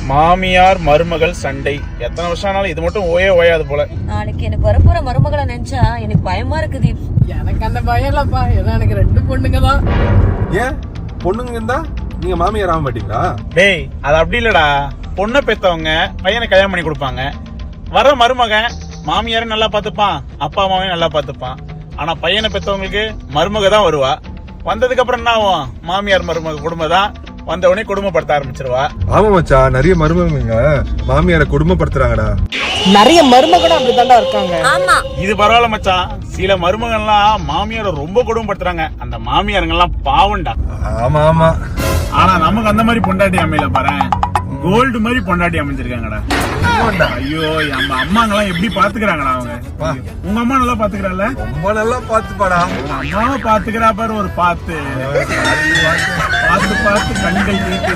மாமியார் மருமகள் சண்டை எத்தனை வருஷம் ஆனாலும் இது மட்டும் ஓயாது போல. நாளைக்கு எனக்கு வரப்போற மருமகளை நினைச்சா எனக்கு பயமா இருக்குது. எனக்கு அந்த பயம் இல்லப்பா, ஏன்னா எனக்கு 2 பொண்ணுங்க தான். ஏன் பொண்ணுங்க இருந்தா நீங்க மாமியார் ஆக மாட்டீங்களா? டேய் அது அப்படி இல்லடா, பொண்ணை பெத்தவங்க பையனை கல்யாணம் பண்ணி கொடுப்பாங்க. வர மருமகன் மாமியாரும் நல்லா பாத்துப்பான், அப்பா அம்மாவையும் நல்லா பாத்துப்பான். ஆனா பையனை பெத்தவங்களுக்கு மருமக தான் வருவா. வந்ததுக்கு அப்புறம் என்ன ஆகும்? மாமியார் மருமக குடும்பம் தான் வந்த உடனே குடும்பப்படுத்த ஆரம்பிச்சிருவா. ஆமா மச்சா, நிறைய மருமகங்க மாமியாரை குடும்பப்படுத்துறாங்கடா. நிறைய மருமகளும் அப்படித்தாண்டா இருக்காங்க. ஆமா இது பரவாயில்ல மச்சான், சில மருமகன்லாம் மாமியாரை ரொம்ப குடும்பப்படுத்துறாங்க. அந்த மாமியாருங்க எல்லாம் பாவண்டா. ஆமா ஆமா. ஆனா நமக்கு அந்த மாதிரி பொண்டாட்டி அமையல பாரு, கோல்டு மாதிரி பொண்டாட்டி அமைஞ்சிருக்காங்கடா. ஐயோ நம்ம அம்மாங்கெல்லாம் எப்படி பாத்துக்கிறாங்கடா அவங்க. உங்க அம்மா நல்லா பாத்துக்கிறாள்? ரொம்ப நல்லா பாத்துப்பாடா. அம்மாவை பாத்துக்கிறா பாரு, ஒரு பார்த்து பார்த்து பார்த்து கண்கள் தீர்த்து.